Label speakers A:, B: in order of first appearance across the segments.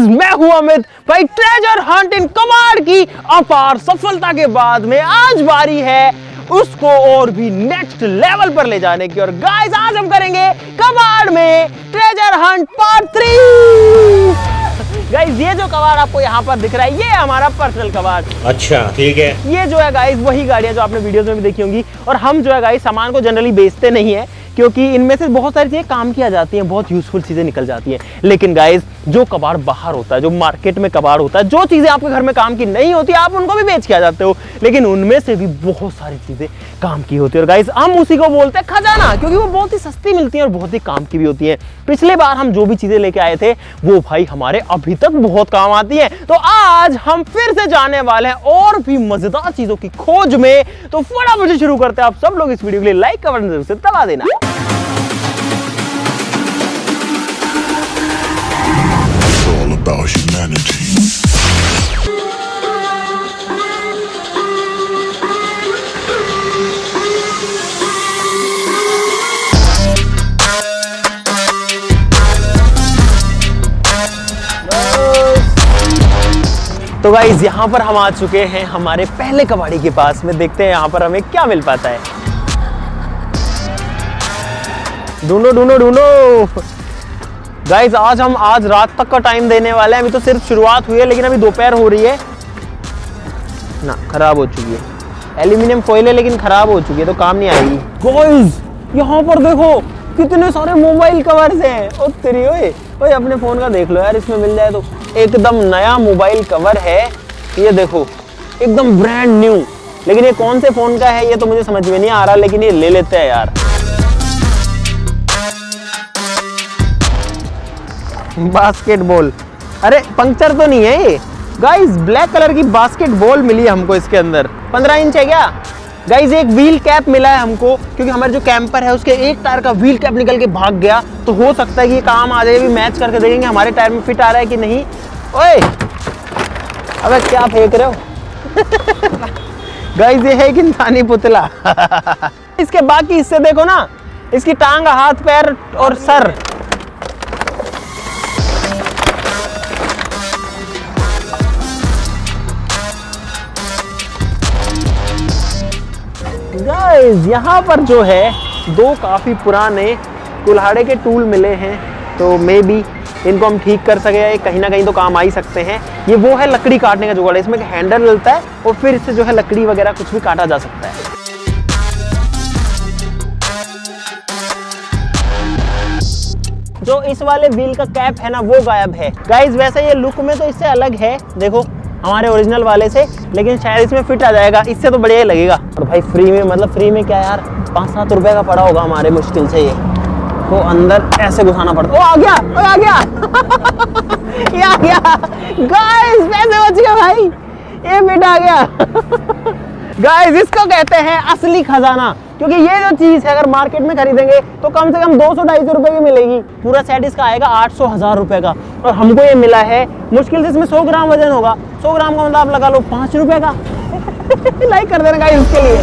A: Guys मैं हूं अमित भाई। ट्रेजर हंट इन कबाड़ की अपार सफलता के बाद में आज बारी है उसको और भी नेक्स्ट लेवल पर ले जाने की। और गाइस आज हम करेंगे कबाड़ में ट्रेजर हंट पार्ट 3। गाइस ये जो कबाड़ आपको यहाँ पर दिख रहा है ये हमारा पर्सनल कबाड़।
B: अच्छा ठीक है।
A: ये जो है गाइस वही गाड़ियां जो आपने वीडियोस में भी देखी होंगी। और हम जो है गाइस सामान को जनरली बेचते नहीं है क्योंकि इनमें से बहुत सारी चीजें काम की आ जाती हैं, बहुत यूजफुल चीजें निकल जाती हैं। लेकिन गाइस जो कबाड़ बाहर होता है, जो मार्केट में कबाड़ होता है, जो चीजें आपके घर में काम की नहीं होती आप उनको भी बेच के आ जाते हो, लेकिन उनमें से भी बहुत सारी चीजें काम की होती है। और गाइस हम उसी को बोलते हैं खजाना, क्योंकि वो बहुत ही सस्ती मिलती है और बहुत ही काम की भी होती है। पिछले बार हम जो भी चीजें लेके आए थे वो भाई हमारे अभी तक बहुत काम आती है। तो आज हम फिर से जाने वाले हैं और भी मजेदार चीजों की खोज में। तो फटाफट शुरू करते हैं। आप सब लोग इस वीडियो के लिए लाइक का बटन जरूर से दबा देना।
C: About humanity.
A: तो गाइस यहाँ पर हम आ चुके हैं हमारे पहले कबाड़ी के पास में। देखते हैं यहाँ पर हमें क्या मिल पाता है। ढूंढो ढूंढो ढूंढो गाइस आज रात तक का टाइम देने वाले हैं। अभी तो सिर्फ शुरुआत हुई है लेकिन अभी दोपहर हो रही है ना, खराब हो चुकी है। एल्यूमिनियम फॉइल है लेकिन खराब हो चुकी है तो काम नहीं आएगी। गाइस यहाँ पर देखो कितने सारे मोबाइल कवर्स हैं। ओ तेरी ओए अपने फोन का देख लो यार, इसमें मिल जाए तो। एकदम नया मोबाइल कवर है ये, देखो एकदम ब्रांड न्यू। लेकिन ये कौन से फोन का है ये तो मुझे समझ में नहीं आ रहा, लेकिन ये ले लेते हैं यार। बास्केटबॉल, अरे पंक्चर तो नहीं है ये। गाइस ब्लैक कलर की बास्केटबॉल मिली है हमको इसके अंदर। 15 इंच है क्या? गाइस एक व्हील कैप मिला है हमको, क्योंकि हमारे जो कैंपर है उसके एक टायर का व्हील कैप निकल के भाग गया। तो हो सकता है कि ये काम आ जाए। भी मैच करके देखेंगे हमारे टायर में फिट आ रहा है कि नहीं। ओए अबे क्या फेंक रहे हो? गाइस ये है एक इंसानी पुतला। इसके बाकी हिस्से देखो ना, इसकी टांग, हाथ, पैर और सर। गाइस यहाँ पर जो है दो काफी पुराने कुल्हाड़े के टूल मिले हैं, तो मे बी इनको हम ठीक कर सके। या कहीं ना कहीं तो काम आ ही सकते हैं। ये वो है लकड़ी काटने का जुगाड़ है। इसमें हैंडल मिलता है और फिर इससे जो है लकड़ी वगैरह कुछ भी काटा जा सकता है। जो इस वाले व्हील का कैप है ना वो गायब है। गाइस वैसे ये लुक में तो इससे अलग है, देखो हमारे ओरिजिनल वाले से, लेकिन शायद इसमें फिट आ जाएगा। इससे तो बढ़िया ही लगेगा। और भाई फ्री में, मतलब फ्री में क्या यार, 5-7 रुपए का पड़ा होगा हमारे मुश्किल से। ये तो अंदर ऐसे घुसाना पड़ता। ओ आ गया, ओ आ गया। ये आ गया गाइस, पैसे बच गए भाई, ये फिट आ गया। गाइस इसको कहते हैं असली खजाना, क्योंकि ये जो चीज है अगर मार्केट में खरीदेंगे तो कम से कम 200-250 रुपए की मिलेगी। पूरा सेट इसका आएगा 800-1000 रुपए का। और हमको ये मिला है मुश्किल से, इसमें 100 ग्राम वजन होगा। 100 ग्राम का मतलब आप लगा लो 5 रुपए का। लाइक कर देना गाइस उसके लिए।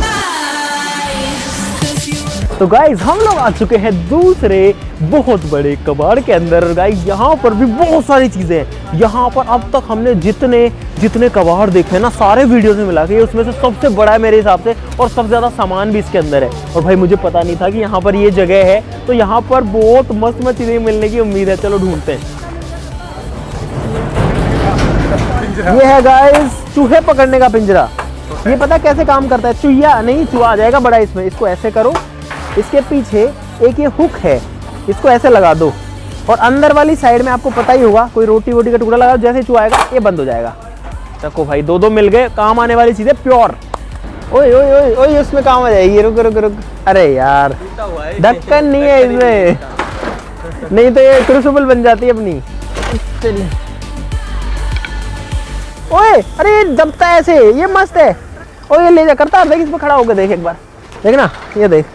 A: तो गाइस हम लोग आ चुके हैं दूसरे बहुत बड़े कबाड़ के अंदर। गाइस यहाँ पर भी बहुत सारी चीजें हैं। यहाँ पर अब तक हमने जितने कबाड़ देखे ना सारे वीडियोस में मिला के उसमें से सबसे बड़ा है मेरे हिसाब से, और सबसे ज्यादा सामान भी इसके अंदर है। और भाई मुझे पता नहीं था कि यहाँ पर ये जगह है, तो यहाँ पर बहुत मस्त चीजें मिलने की उम्मीद है। चलो ढूंढते हैं। ये है गाइस चूहे पकड़ने का पिंजरा। ये पता कैसे काम करता है? चूहा नहीं, चूहा आ जाएगा बड़ा इसमें। इसको ऐसे करो, इसके पीछे एक ये हुक है, इसको ऐसे लगा दो, और अंदर वाली साइड में आपको पता ही होगा कोई रोटी वोटी का टुकड़ा लगा, जैसे चूहा आएगा ये बंद हो जाएगा। देखो भाई दो मिल गए, काम आने वाली चीजें प्योर। ओए ओए ओए ओए उसमें काम आ जाएगी। रुक रुक रुक, अरे यार ढक्कन नहीं है इसमें, नहीं तो ये क्रूसिबल बन जाती है अपनी। ओए अरे ये दबता है ऐसे, ये मस्त है। ओए ये ले जा, करता है, देख इस पे खड़ा होकर देख एक बार, देख ना ये देख।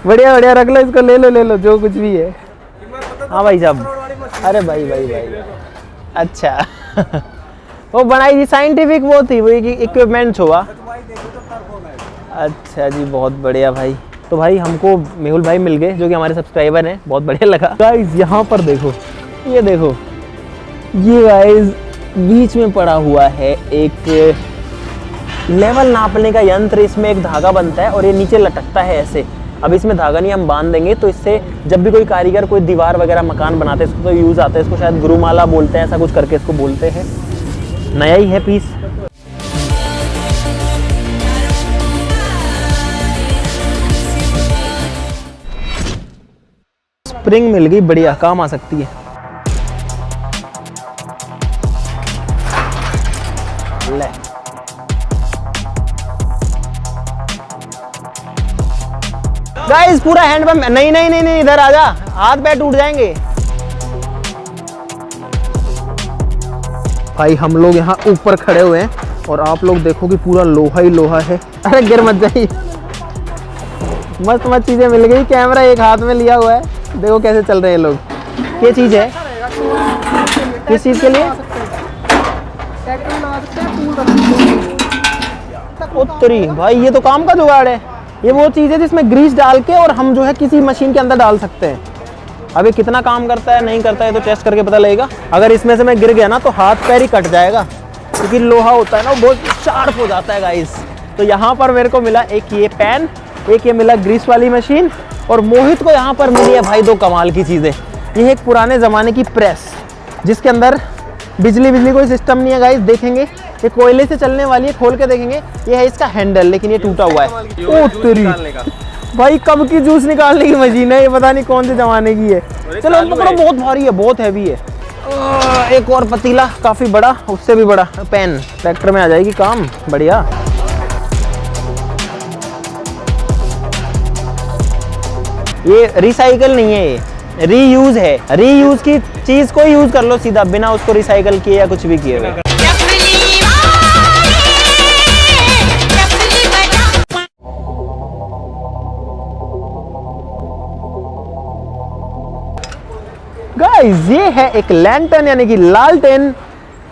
A: बढ़िया बढ़िया, रख लो इसको, ले लो जो कुछ भी है। हाँ भाई साहब, अरे भाई अच्छा। वो बनाई थी साइंटिफिक, वो थी वो इक्विपमेंट्स हुआ। अच्छा जी बहुत बढ़िया भाई। तो भाई हमको मेहुल भाई मिल गए जो कि हमारे सब्सक्राइबर हैं, बहुत बढ़िया लगा। गाइस यहाँ पर देखो, ये देखो, ये गाइस बीच में पड़ा हुआ है एक लेवल नापने का यंत्र। इसमें एक धागा बनता है और ये नीचे लटकता है ऐसे। अब इसमें धागा नहीं हम बांध देंगे तो इससे जब भी कोई कारीगर कोई दीवार वगैरह मकान बनाते हैं इसको तो यूज़ आता है। इसको शायद गुरुमाला बोलते हैं, ऐसा कुछ करके इसको बोलते हैं। नया ही है पीस। स्प्रिंग मिल गई, बढ़िया काम आ सकती है। ले गाइस पूरा हैंड पंप। नहीं नहीं नहीं नहीं, इधर आजा, हाथ पैर टूट जाएंगे। भाई हम लोग यहाँ ऊपर खड़े हुए हैं और आप लोग देखो कि पूरा लोहा ही लोहा है। अरे गिर मत जाइए। मस्त मस्त चीजें मिल गई। कैमरा एक हाथ में लिया हुआ है, देखो कैसे चल रहे हैं लोग। ये चीज है, किस चीज के लिए? उत्तरी भाई, ये तो काम का जुगाड़ है। ये वो चीज है जिसमें ग्रीस डाल के और हम जो है किसी मशीन के अंदर डाल सकते हैं। अब ये कितना काम करता है नहीं करता है तो टेस्ट करके पता लगेगा। अगर इसमें से मैं गिर गया ना तो हाथ पैर ही कट जाएगा, क्योंकि लोहा होता है ना, बहुत शार्प हो जाता है गाइस। तो यहाँ पर मेरे को मिला एक ये पैन, एक ये मिला ग्रीस वाली मशीन, और मोहित को यहाँ पर मिली है भाई दो कमाल की चीजें। ये एक पुराने जमाने की प्रेस जिसके अंदर बिजली कोई सिस्टम नहीं है गाइस। देखेंगे ये कोयले से चलने वाली है, खोल के देखेंगे। ये है इसका हैंडल, लेकिन ये टूटा हुआ है। ओ तेरी भाई, कब की जूस निकालने की मशीन है ये, पता नहीं कौन से जमाने की है। चलो पकड़ो, बहुत भारी है, बहुत हैवी है। एक और पतीला काफी बड़ा, उससे भी बड़ा पैन, ट्रैक्टर में आ जाएगी काम, बढ़िया। ये रिसाइकल नहीं है, ये रीयूज है। रीयूज की चीज को यूज कर लो सीधा, बिना उसको रिसाइकल किए या कुछ भी किए हुए। गाइस ये है एक लैंटर्न यानी कि लालटेन,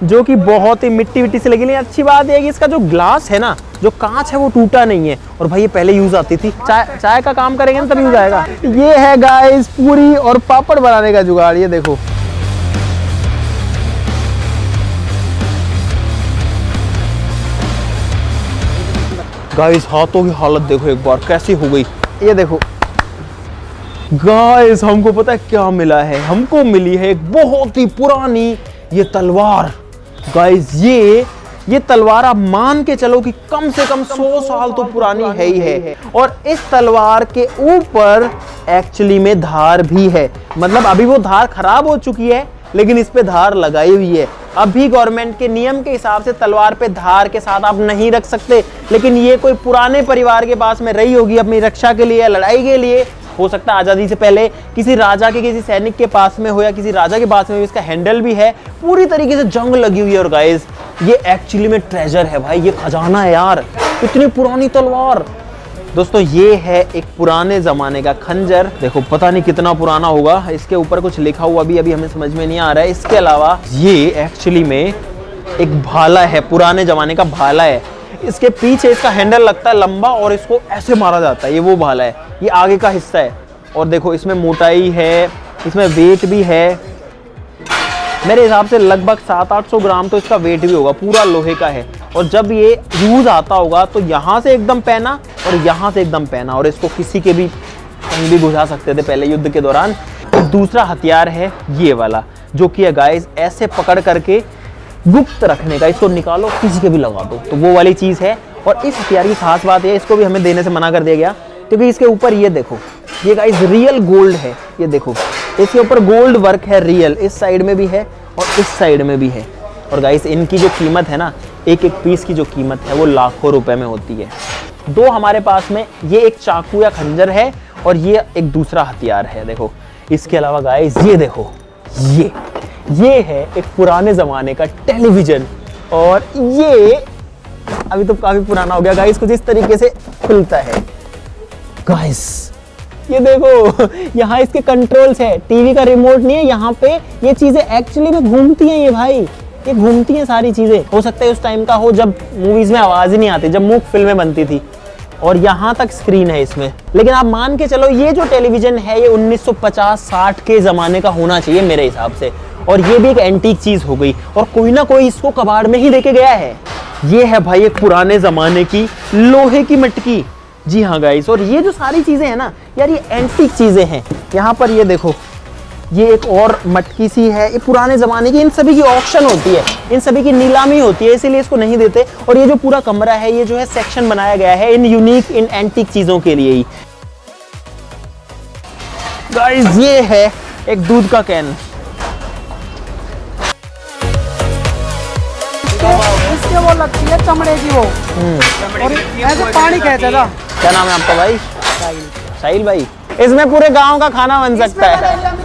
A: जो कि बहुत ही मिट्टी से लगी। लेकिन अच्छी बात है कि इसका जो ग्लास है ना, जो कांच है वो टूटा नहीं है। और भाई ये पहले यूज आती थी, चाय का काम करेंगे ना तब यूज आएगा। ये है गाइस पूरी और पापड़ बनाने का जुगाड़। ये देखो गाइस, हाथों की हालत देखो एक बार कैसी हो गई। ये देखो गाइस, हमको पता है क्या मिला है? हमको मिली है एक बहुत ही पुरानी ये तलवार। गाइस ये तलवार आप मान के चलो कि कम से कम 100 साल तो पुरानी है ही है। और इस तलवार के ऊपर एक्चुअली में धार भी है। मतलब अभी वो धार खराब हो चुकी है, लेकिन इस पे धार लगाई हुई है। अभी गवर्नमेंट के नियम के हिसाब से तलवार पे धार के साथ आप नहीं रख सकते, लेकिन ये कोई पुराने परिवार के पास में रही होगी अपनी रक्षा के लिए, लड़ाई के लिए। हो सकता है आज़ादी से पहले किसी राजा के, किसी सैनिक के पास में हो, या किसी राजा के पास में भी। इसका हैंडल भी है, पूरी तरीके से जंग लगी हुई है। और गाइस ये एक्चुअली में ट्रेजर है भाई, ये खजाना है यार, इतनी पुरानी तलवार। दोस्तों ये है एक पुराने जमाने का खंजर। देखो पता नहीं कितना पुराना होगा, इसके ऊपर कुछ लिखा हुआ भी अभी हमें समझ में नहीं आ रहा है। इसके अलावा ये एक्चुअली में एक भाला है, पुराने जमाने का भाला है। इसके पीछे इसका हैंडल लगता है लंबा और इसको ऐसे मारा जाता है। ये वो भाला है, ये आगे का हिस्सा है। और देखो इसमें मोटाई है, इसमें वेट भी है। मेरे हिसाब से लगभग 700-800 ग्राम तो इसका वेट भी होगा, पूरा लोहे का है। और जब ये यूज आता होगा तो यहाँ से एकदम पहना और यहाँ से एकदम पहना, और इसको किसी के भी कहीं भी घुसा सकते थे पहले युद्ध के दौरान। तो दूसरा हथियार है ये वाला, जो कि है गाइस ऐसे पकड़ करके गुप्त रखने का। इसको निकालो किसी के भी लगा दो, तो वो वाली चीज़ है। और इस हथियार की खास बात है, इसको भी हमें देने से मना कर दिया गया, क्योंकि इसके ऊपर ये देखो, ये गाइस रियल गोल्ड है। ये देखो इसके ऊपर गोल्ड वर्क है रियल, इस साइड में भी है और इस साइड में भी है। और गाइस इनकी जो कीमत है ना, एक एक पीस की जो कीमत है वो लाखों रुपए में होती है। दो हमारे पास में, ये एक चाकू या खंजर है और ये एक दूसरा हथियार है। देखो इसके अलावा गाइस ये देखो, ये है एक पुराने जमाने का टेलीविजन। और ये अभी तो काफी पुराना हो गया गाइस, कुछ इस तरीके से खुलता है। गाइस ये देखो यहाँ इसके कंट्रोल्स है, टीवी का रिमोट नहीं है यहाँ पे। ये चीजें एक्चुअली में घूमती हैं, ये भाई ये घूमती हैं सारी चीजें। हो सकता है उस टाइम का हो जब मूवीज में आवाज ही नहीं आती, जब मूक फिल्में बनती थी, और यहाँ तक स्क्रीन है इसमें। लेकिन आप मान के चलो ये जो टेलीविजन है ये 1950-60 के ज़माने का होना चाहिए मेरे हिसाब से, और ये भी एक एंटीक चीज़ हो गई, और कोई ना कोई इसको कबाड़ में ही लेके गया है। ये है भाई एक पुराने ज़माने की लोहे की मटकी। जी हाँ गाइस, और ये जो सारी चीज़ें हैं ना यार, ये एंटीक चीज़ें हैं। यहाँ पर ये देखो, ये एक और मटकी सी है, ये पुराने ज़माने की। इन सभी की ऑक्शन होती है, इन सभी की नीलामी होती है, इसीलिए इसको नहीं देते। और ये जो पूरा कमरा है, ये जो है सेक्शन बनाया गया है इन यूनिक, इन एंटीक चीज़ों के लिए ही। गाइस ये है एक दूध का कैन।
B: इसके वो लगती है चमड़े की वो, और ऐसे पानी कहते हैं ना।
A: क्या नाम है आपका भाई? साहिल भाई। इसमें पूरे गांव का खाना बन सकता है।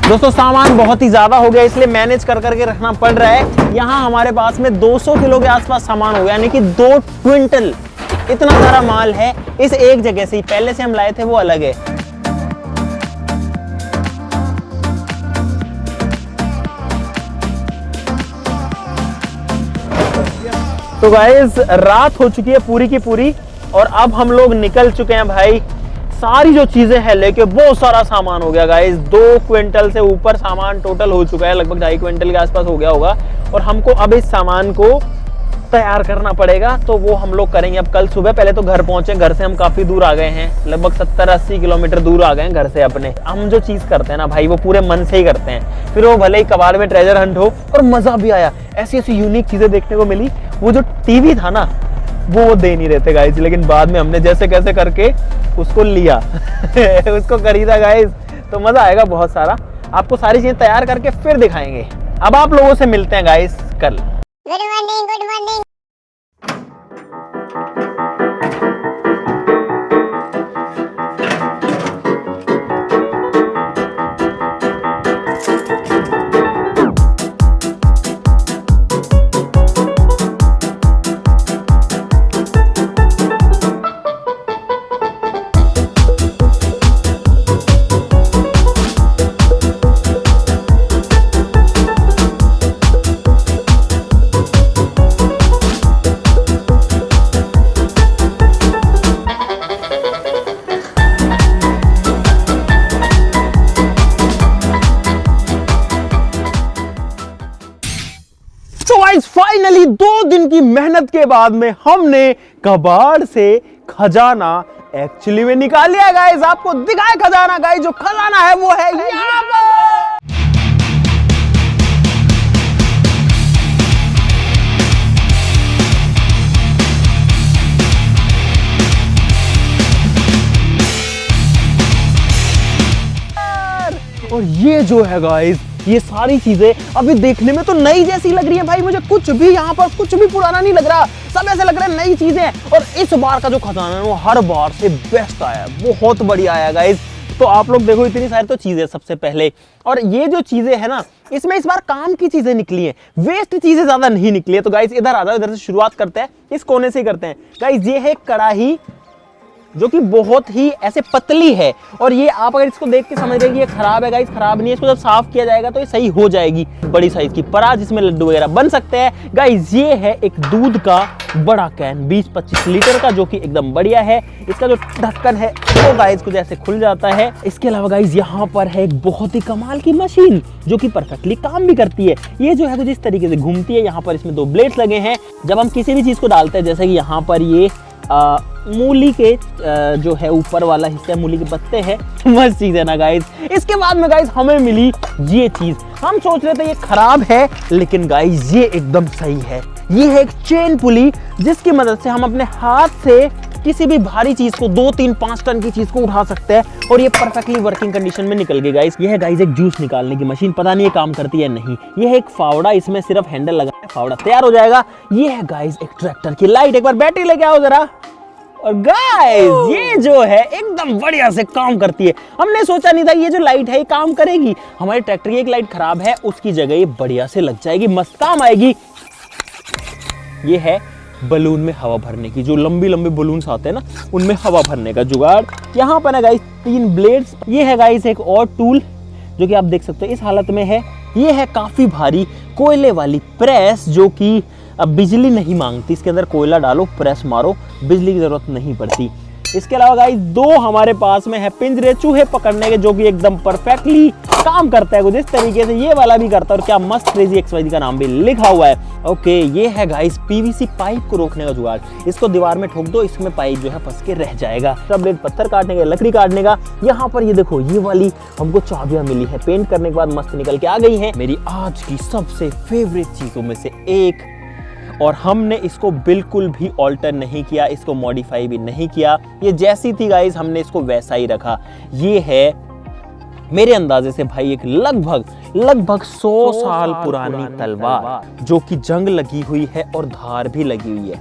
A: दोस्तों सामान बहुत ही ज्यादा हो गया, इसलिए मैनेज कर करके रखना पड़ रहा है। यहाँ हमारे पास में 200 किलो के आसपास सामान हो गया, यानी कि 2 क्विंटल। इतना सारा माल है इस एक जगह से ही। पहले से हम लाए थे वो अलग है। तो गाइस रात हो चुकी है पूरी की पूरी, और अब हम लोग निकल चुके हैं भाई। सारी जो चीजें हैं लेके बहुत सारा सामान हो गया गाइस। 2 क्विंटल से ऊपर सामान टोटल हो चुका है, लगभग 2.5 क्विंटल के आसपास हो गया होगा। और हमको अब इस सामान को तैयार करना पड़ेगा, तो वो हम लोग करेंगे अब कल सुबह। पहले तो घर पहुंचे, घर से हम काफी दूर आ गए हैं, लगभग 70-80 किलोमीटर दूर आ गए हैं घर से अपने। हम जो चीज करते हैं ना भाई, वो पूरे मन से ही करते हैं, फिर वो भले ही कबाड़ में ट्रेजर हंट हो। और मजा भी आया, ऐसी ऐसी यूनिक चीजें देखने को मिली। वो जो टीवी था ना वो दे नहीं रहते गाइस, लेकिन बाद में हमने जैसे कैसे करके उसको लिया उसको खरीदा गाइस, तो मजा आएगा बहुत सारा। आपको सारी चीजें तैयार करके फिर दिखाएंगे। अब आप लोगों से मिलते हैं गाइस कल।
D: Good morning, good morning.
A: Finally 2 दिन की मेहनत के बाद में हमने कबाड़ से खजाना एक्चुअली में निकाल लिया गाइस। आपको दिखाए खजाना गाइस, जो खजाना है वो है यहाँ पर। और ये जो है गाइस, ये सारी चीजें अभी देखने में तो नई जैसी लग रही है भाई। मुझे कुछ भी यहाँ पर कुछ भी पुराना नहीं लग रहा, सब ऐसे लग रहा है नई चीजें। और इस बार का जो खजाना है वो हर बार से बेस्ट आया, बहुत बढ़िया आया गाइस। तो आप लोग देखो, इतनी सारी तो चीजें सबसे पहले, और ये जो चीजें है ना, इसमें इस बार काम की चीजें निकली हैं, वेस्ट चीजें ज्यादा नहीं निकली है। तो गाइस इधर आ जाओ, इधर से शुरुआत करते हैं, इस कोने से ही करते हैं गाइस। ये है कढ़ाई, जो कि बहुत ही ऐसे पतली है, और ये आप अगर इसको देख के समझ रहे कि ये खराब है गाइस, खराब नहीं है। इसको जब साफ किया जाएगा तो ये सही हो जाएगी। बड़ी साइज की परात, जिसमें लड्डू वगैरह बन सकते हैं गाइस। ये है एक दूध का बड़ा कैन 20-25 लीटर का, जो कि एकदम बढ़िया है। इसका जो ढक्कन है वो गाइस कुछ ऐसे खुल जाता है। इसके अलावा गाइस यहाँ पर है एक बहुत ही कमाल की मशीन, जो कि परफेक्टली काम भी करती है। ये जो है कुछ इस तरीके से घूमती है। यहाँ पर इसमें 2 ब्लेड्स लगे हैं। जब हम किसी भी चीज को डालते हैं, जैसे कि यहाँ पर ये मूली के जो है ऊपर वाला हिस्सा, मूली के पत्ते हैं, मस्त चीज है ना गाइस। इसके बाद में गाइस हमें मिली ये चीज। हम सोच रहे थे ये खराब है, लेकिन गाइस ये एकदम सही है। ये है एक चेन पुली, जिसकी मदद से हम अपने हाथ से किसी भी भारी चीज को, 2, 3, 5 टन की चीज को उठा सकते हैं, और ये परफेक्टली वर्किंग कंडीशन में निकल गई गाइस। ये है गाइस एक जूस निकालने की मशीन, पता नहीं ये काम करती है नहीं। ये है एक फावड़ा, इसमें सिर्फ हैंडल लगा है, फावड़ा तैयार हो जाएगा। ये है गाइस एक ट्रैक्टर की लाइट, एक बार बैटरी लेके आओ जरा। और गाइस ये जो है एकदम बढ़िया से काम करती है। हमने सोचा नहीं था ये जो लाइट है ये काम करेगी। हमारे ट्रैक्टर की एक लाइट खराब है, उसकी जगह ये बढ़िया से लग जाएगी, मस्त काम आएगी। ये है बलून में हवा भरने की, जो लंबी लंबी बलून्स आते हैं ना उनमें हवा भरने का जुगाड़। यहाँ पर है गाइस 3 ब्लेड्स। ये है गाइस एक और टूल जो कि आप देख सकते हो इस हालत में है। ये है काफ़ी भारी कोयले वाली प्रेस जो कि अब बिजली नहीं मांगती। इसके अंदर कोयला डालो, प्रेस मारो, बिजली की ज़रूरत नहीं पड़ती। इसके अलावा गाइस 2 हमारे पास में है पिंजरे चूहे पकड़ने के, जो कि एकदम परफेक्टली काम करता है कुछ इस तरीके से। ये वाला भी करता है और क्या मस्त क्रेजी XYZ का नाम भी लिखा हुआ है। ओके, ये है गाइस PVC पाइप को रोकने का जुगाड़। इसको दीवार में ठोक दो, इसमें पाइप जो है फंस के रह जाएगा। ब्लेड पत्थर काटने का, लकड़ी काटने का। यहाँ पर ये देखो, ये वाली हमको चाबियां मिली है, पेंट करने के बाद मस्त निकल के आ गई है। मेरी आज की सबसे फेवरेट चीजों में से एक, और हमने इसको बिल्कुल भी ऑल्टर नहीं किया, इसको मॉडिफाई भी नहीं किया। ये जैसी थी गाइस हमने इसको वैसा ही रखा। ये है मेरे अंदाजे से भाई एक लगभग 100 साल पुरानी तलवार, जो कि जंग लगी हुई है और धार भी लगी हुई है।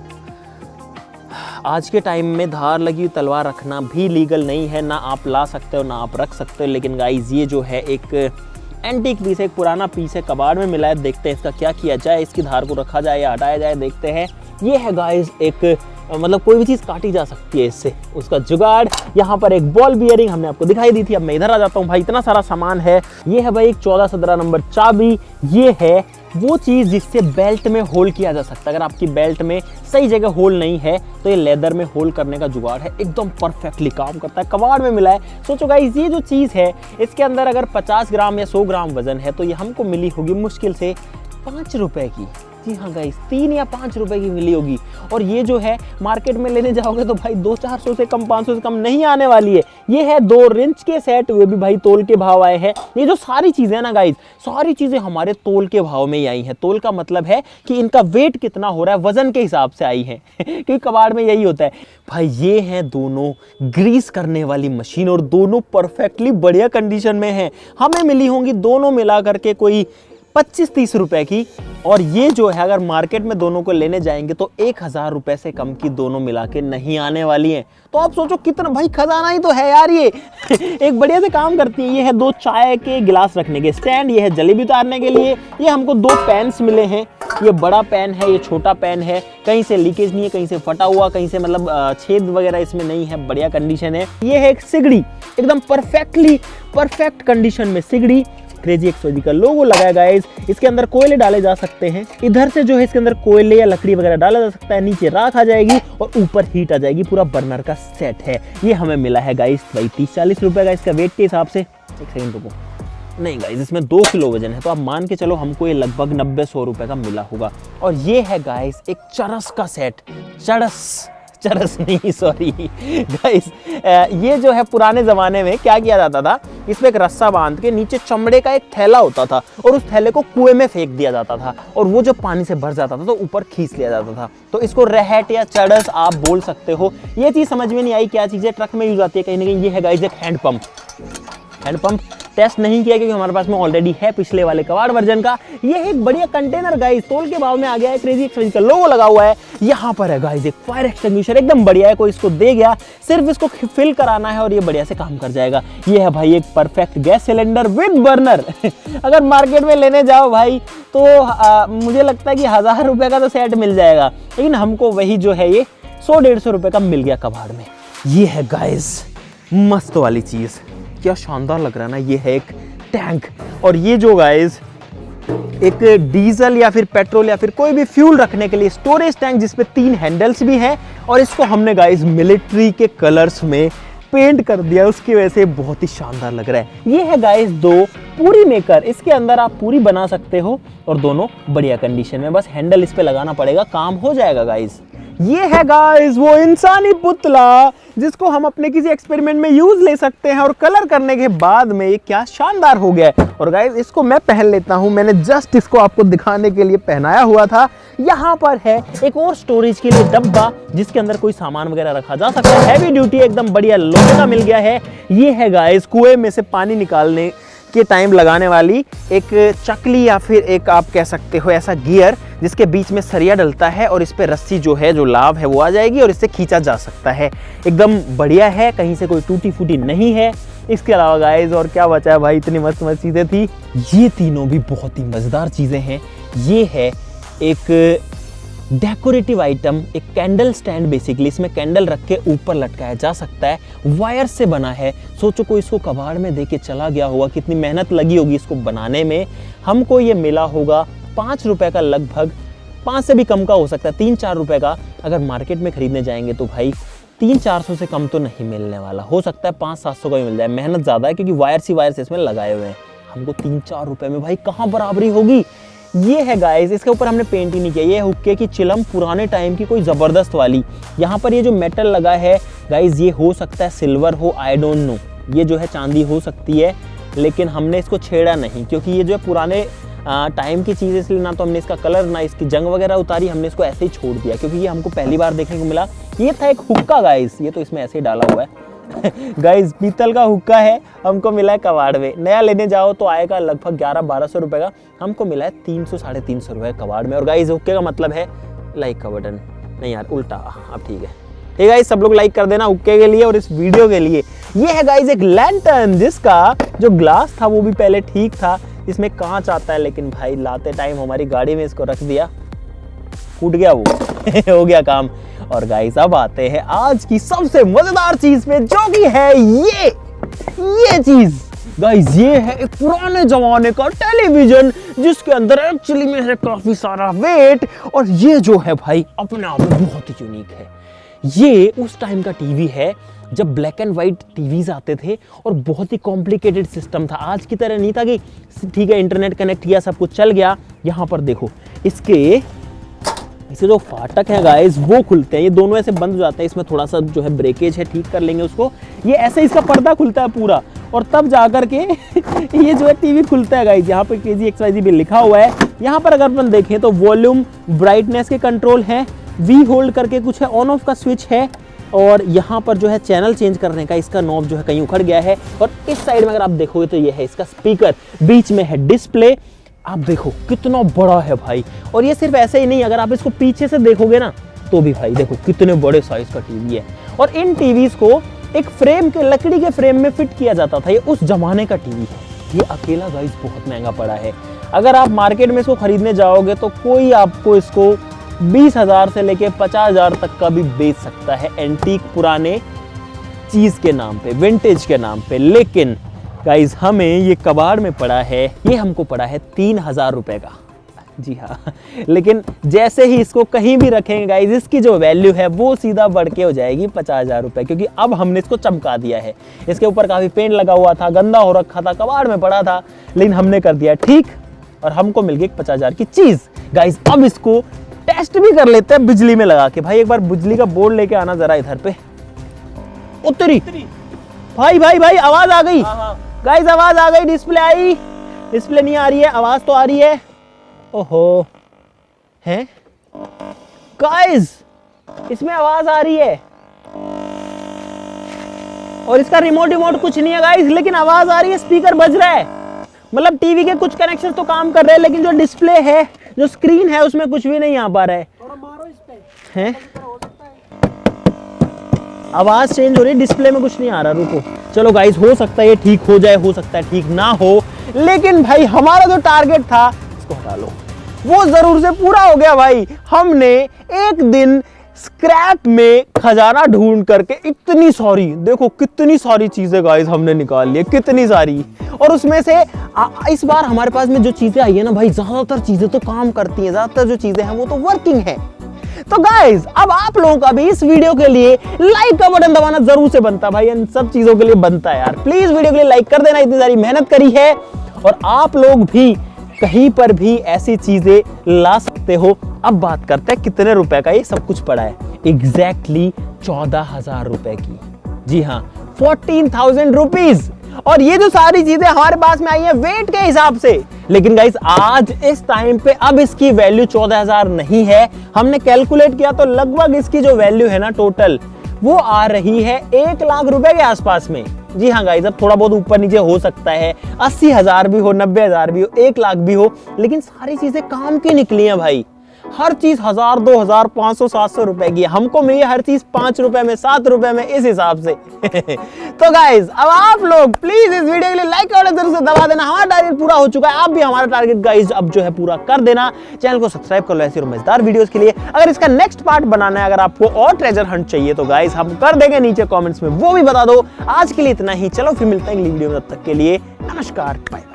A: आज के टाइम में धार लगी हुई तलवार रखना भी लीगल नहीं है, ना आप ला सकते हो ना आप रख सकते हो। लेकिन गाइस ये जो है एक एंटीक पीस है, एक पुराना पीस है, कबाड़ में मिला है। देखते हैं इसका क्या किया जाए, इसकी धार को रखा जाए या हटाया जाए, देखते हैं। ये है गाइस एक मतलब कोई भी चीज़ काटी जा सकती है इससे, उसका जुगाड़। यहाँ पर एक बॉल बियरिंग हमने आपको दिखाई दी थी। अब मैं इधर आ जाता हूँ भाई, इतना सारा सामान है। ये है भाई एक 14-17 नंबर चाबी। ये है वो चीज़ जिससे बेल्ट में होल किया जा सकता है। अगर आपकी बेल्ट में सही जगह होल नहीं है तो ये लेदर में होल करने का जुगाड़ है, एकदम परफेक्टली काम करता है। कबाड़ में मिला है। सोचो गाइस, ये जो चीज़ है इसके अंदर अगर 50 ग्राम या 100 ग्राम वजन है तो ये हमको मिली होगी मुश्किल से 5 रुपए की। जी हाँ गाइस, 3 या 5 रुपए की मिली होगी। और ये जो है मार्केट में लेने जाओगे तो भाई 200-400 से कम, 500 से कम नहीं आने वाली है। ये है 2 रिंच के सेट, वे भी भाई तोल के भाव आए हैं। ये जो सारी चीजें ना गाइस, सारी चीजें हमारे तोल के भाव में ही आई हैं। तोल का मतलब है कि इनका वेट कितना हो रहा है, वजन के हिसाब से आई है क्योंकि कबाड़ में यही होता है भाई। ये हैं दोनों ग्रीस करने वाली मशीन और दोनों परफेक्टली बढ़िया कंडीशन में है। हमें मिली होंगी दोनों मिला करके कोई 25-30 रुपए की। और ये जो है अगर मार्केट में दोनों को लेने जाएंगे तो 1000 रुपए से कम की दोनों मिला के नहीं आने वाली हैं। तो आप सोचो कितना भाई खजाना ही तो है यार ये एक बढ़िया से काम करती है। ये है 2 चाय के गिलास रखने के स्टैंड, ये है जलेबी उतारने के लिए। ये हमको 2 पैन्स मिले हैं, ये बड़ा पैन है, ये छोटा पैन है। कहीं से लीकेज नहीं है, कहीं से फटा हुआ, कहीं से मतलब छेद वगैरह इसमें नहीं है, बढ़िया कंडीशन है। ये है एक सिगड़ी, एकदम परफेक्ट कंडीशन में सिगड़ी। क्रेजी XYZ का लोगो लगा है गाइस। इसके अंदर कोयले डाले जा सकते हैं। इधर से जो है इसके अंदर कोयले या लकड़ी वगैरह डाला जा सकता है। नीचे राख आ जाएगी और ऊपर हीट आ जाएगी। पूरा बर्नर का सेट है। ये हमें मिला है गाइस भाई 30-40 रुपए का इसका वेट के हिसाब से। एक सेकंड रुको, नहीं गाइस इसमें 2 किलो वजन है, तो आप मान के चलो हमको ये लगभग 90-100 रुपए का मिला होगा। और ये है गाइस एक चरस का सेट। चरस नहीं, सॉरी गाइस, ये जो है पुराने ज़माने में क्या किया जाता था, इसमें एक रस्सा बांध के नीचे चमड़े का एक थैला होता था और उस थैले को कुएं में फेंक दिया जाता था और वो जब पानी से भर जाता था तो ऊपर खींच लिया जाता था। तो इसको रहट या चरस आप बोल सकते हो। ये चीज़ समझ में नहीं आई क्या चीज़ है, ट्रक में यूज आती है कहीं ना कहीं। ये है गाइस एक हैंडपंप टेस्ट नहीं किया क्योंकि हमारे पास में ऑलरेडी है पिछले वाले कबाड़ वर्जन का। ये है एक बढ़िया कंटेनर गाइस, तोल के भाव में आ गया है। क्रेजी XYZ का लोगो लगा हुआ है। यहाँ पर है गाइस एक फायर एक्सटिंग्विशर, एकदम बढ़िया है। कोई इसको दे गया, सिर्फ इसको फिल कराना है और ये बढ़िया से काम कर जाएगा। ये है भाई एक perfect gas cylinder with burner अगर मार्केट में लेने जाओ भाई तो मुझे लगता है कि 1000 रुपए का तो सेट मिल जाएगा, लेकिन हमको वही जो है ये 100-150 रुपए का मिल गया कबाड़ में। ये है गाइस मस्त वाली चीज, क्या शानदार लग रहा है ना। ये है एक टैंक, और ये जो गाइस एक डीजल या फिर पेट्रोल या फिर कोई भी फ्यूल रखने के लिए स्टोरेज टैंक, जिसपे 3 हैंडल्स भी हैं। और इसको हमने गाइस मिलिट्री के कलर्स में पेंट कर दिया, उसकी वजह से बहुत ही शानदार लग रहा है। ये है गाइस 2 पूरी मेकर, इसके अंदर आप पूरी बना सकते हो और दोनों बढ़िया कंडीशन में। बस हैंडल इस पे लगाना पड़ेगा, काम हो जाएगा गाइस। ये है गाइस वो इंसानी पुतला जिसको हम अपने किसी एक्सपेरिमेंट में यूज ले सकते हैं, और कलर करने के बाद में ये क्या शानदार हो गया है। और गाइस इसको मैं पहन लेता हूं, मैंने जस्ट इसको आपको दिखाने के लिए पहनाया हुआ था। यहाँ पर है एक और स्टोरेज के लिए डब्बा जिसके अंदर कोई सामान वगैरह रखा जा सकता है। हैवी ड्यूटी एकदम बढ़िया लोहे का मिल गया है। ये है गाइस कुएं में से पानी निकालने के टाइम लगाने वाली एक चकली या फिर एक आप कह सकते हो ऐसा गियर, जिसके बीच में सरिया डलता है और इस पे रस्सी जो है, जो लाव है वो आ जाएगी और इससे खींचा जा सकता है। एकदम बढ़िया है, कहीं से कोई टूटी फूटी नहीं है। इसके अलावा गाइस और क्या बचा है भाई, इतनी मस्त मस्त चीजें थी। ये तीनों भी बहुत ही मजेदार चीजें हैं। ये है एक डेकोरेटिव आइटम, एक कैंडल स्टैंड बेसिकली, इसमें कैंडल रख के ऊपर लटकाया जा सकता है, वायर से बना है। सोचो कोई इसको कबाड़ में दे के चला गया होगा, कितनी मेहनत लगी होगी इसको बनाने में। हमको ये मिला होगा 5 रुपए का, लगभग 5 से भी कम का हो सकता है, 3-4 रुपए का। अगर मार्केट में खरीदने जाएंगे तो भाई 300-400 से कम तो नहीं मिलने वाला, हो सकता है 500-700 का भी मिल जाए। मेहनत ज़्यादा है क्योंकि वायर से इसमें लगाए हुए हैं। हमको 3-4 रुपए में भाई कहाँ बराबरी होगी। ये है गाइस, इसके ऊपर हमने पेंट ही नहीं किया। ये हुक्के की चिलम पुराने टाइम की, कोई ज़बरदस्त वाली। यहाँ पर ये जो मेटल लगा है गाइस, ये हो सकता है सिल्वर हो, आई डोंट नो। ये जो है चांदी हो सकती है, लेकिन हमने इसको छेड़ा नहीं क्योंकि ये जो है पुराने टाइम की चीज़, इसलिए ना तो हमने इसका कलर ना इसकी जंग वगैरह उतारी, हमने इसको ऐसे ही छोड़ दिया क्योंकि ये हमको पहली बार देखने को मिला। ये था एक हुक्का गाइस, ये तो इसमें ऐसे ही डाला हुआ है गाइस, पीतल का हुक्का है, हमको मिला है कबाड़ में। नया लेने जाओ तो आएगा लगभग 1100-1200 रुपए का, हमको मिला है 300-350 रुपए कबाड़ में। और गाइस हुक्के का मतलब है लाइक का बटन, नहीं यार उल्टा, अब ठीक है गाइस, सब लोग लाइक कर देना हुक्के के लिए और इस वीडियो के लिए। ये है गाइस एक लैंटर्न, जिसका जो ग्लास था वो भी पहले ठीक था, इसमें कांच आता है, लेकिन भाई लाते टाइम हमारी गाड़ी में इसको रख दिया, फूट गया वो हो गया काम। और गाइस अब आते हैं आज की सबसे मजेदार चीज पे, जो कि है ये चीज गाइस। ये है एक पुराने जमाने का टेलीविजन, जिसके अंदर एक्चुअली में है काफी सारा वेट, और ये जो है भाई अपने आप में बहुत ही यूनिक है। ये उस टाइम का टीवी है जब ब्लैक एंड व्हाइट टीवीज आते थे और बहुत ही कॉम्प्लिकेटेड सिस्टम था। आज की तरह नहीं था कि ठीक है इंटरनेट कनेक्ट किया सब कुछ चल गया। यहाँ पर देखो, इसके जो फाटक है गाइस वो खुलते हैं, ये दोनों ऐसे बंद हो जाते हैं। इसमें थोड़ा सा जो है ब्रेकेज है, ठीक कर लेंगे उसको। ये ऐसे इसका पर्दा खुलता है पूरा, और तब जाकर के ये जो है टीवी खुलता है गाइस। यहाँ पे KGXYZ भी लिखा हुआ है। यहाँ पर अगर अपन देखें तो वॉल्यूम, ब्राइटनेस के कंट्रोल है, वी होल्ड करके कुछ है, ऑन ऑफ का स्विच है, और यहाँ पर जो है चैनल चेंज करने का इसका नॉब जो है कहीं उखड़ गया है। और इस साइड में अगर आप देखोगे तो ये है इसका स्पीकर, बीच में है डिस्प्ले। आप देखो कितना बड़ा है भाई। और ये सिर्फ ऐसे ही नहीं, अगर आप इसको पीछे से देखोगे ना तो भी भाई देखो कितने बड़े साइज का टीवी है। और इन टीवीज को एक फ्रेम के, लकड़ी के फ्रेम में फिट किया जाता था। ये उस जमाने का टीवी है। ये अकेला गाइस बहुत महंगा पड़ा है। अगर आप मार्केट में इसको खरीदने जाओगे तो कोई आपको इसको 20,000 से लेके 50,000 तक का भी बेच सकता है, एंटीक पुराने चीज के नाम पे, विंटेज के नाम पे। लेकिन गाइज हमें ये कबाड़ में पड़ा है, ये हमको पड़ा है 3,000 रुपए का। जी हाँ, लेकिन जैसे ही इसको कहीं भी रखेंगे गाइज, इसकी जो वैल्यू है वो सीधा बढ़ के हो जाएगी 50,000 रुपए, क्योंकि अब हमने इसको चमका दिया है। इसके ऊपर काफी पेंट लगा हुआ था, गंदा हो रखा था, कबाड़ में पड़ा था, लेकिन हमने कर दिया ठीक, और हमको मिल गई 50,000 की चीज। गाइज अब इसको टेस्ट भी कर लेते हैं बिजली में लगा के। भाई एक बार बिजली का बोर्ड लेके आना जरा इधर पे। उतरी भाई आवाज आ गई गाइस, आवाज आ गई, डिस्प्ले आई, डिस्प्ले नहीं आ रही है, आवाज तो आ रही है। ओहो, हैं गाइस, इसमें आवाज आ रही है और इसका रिमोट कुछ नहीं है गाइस, लेकिन आवाज आ रही है, स्पीकर बज रहा है। मतलब टीवी के कुछ कनेक्शन तो काम कर रहे हैं, लेकिन जो डिस्प्ले है, जो स्क्रीन है, उसमें कुछ भी नहीं आ पा रहा है।
B: थोड़ा मारो इस पे,
A: हैं? आवाज चेंज हो रही है, डिस्प्ले में कुछ नहीं आ रहा। रुको, चलो गाइस, हो सकता है ये ठीक हो जाए, हो सकता है ठीक ना हो, लेकिन भाई हमारा जो टारगेट था, इसको हटा लो, वो जरूर से पूरा हो गया भाई। हमने एक दिन स्क्रैप में खजाना ढूंढ करके इतनी सारी, देखो कितनी सारी चीजें गाइस हमने निकाल ली, कितनी सारी। और उसमें से इस बार हमारे पास में जो चीजें आई है ना भाई, ज्यादातर चीजें तो काम करती हैं, ज्यादातर जो चीजें हैं वो तो वर्किंग है। तो गाइस अब आप लोगों का भी इस वीडियो के लिए लाइक का बटन दबाना जरूर से बनता भाई, इन सब चीजों के लिए बनता है यार। प्लीज वीडियो के लिए लाइक कर देना, इतनी सारी मेहनत करी है। और आप लोग भी कहीं पर भी ऐसी चीजें ला सकते हो। अब बात करते हैं कितने रुपए का ये सब कुछ पड़ा है। एग्जैक्टली 14,000 रुपए की, जी हाँ 14,000 रुपीज। और ये जो सारी चीजें हमारे पास में आई है वेट के हिसाब से, लेकिन गाइस आज इस टाइम पे अब इसकी वैल्यू 14,000 नहीं है। हमने कैलकुलेट किया तो लगभग इसकी जो वैल्यू है ना टोटल, वो आ रही है 1 लाख रुपए के आसपास में। जी हाँ गाइस, अब थोड़ा बहुत ऊपर नीचे हो सकता है, 80,000 भी हो, 90,000 भी हो, 1 लाख भी हो, लेकिन सारी चीजें काम की निकली हैं भाई। हर चीज 1000, 2000, 500, 700 रुपए की। हमको मिली हर चीज 5 रुपए में, 7 रुपए में, इस हिसाब से। तो गाइज अब आप लोग प्लीज इस वीडियो के लिए लाइक और जरूर से दबा देना। हमारा टारगेट पूरा हो चुका है, आप भी हमारा टारगेट गाइज अब जो है पूरा कर देना। चैनल को सब्सक्राइब कर लो ऐसी और मजेदार वीडियोस के लिए। अगर इसका नेक्स्ट पार्ट बनाना है, अगर आपको और ट्रेजर हंट चाहिए तो गाइज हम कर देंगे, नीचे कमेंट्स में वो भी बता दो। आज के लिए इतना ही, चलो फिर मिलते हैं अगली वीडियो में, तब तक के लिए नमस्कार, बाय।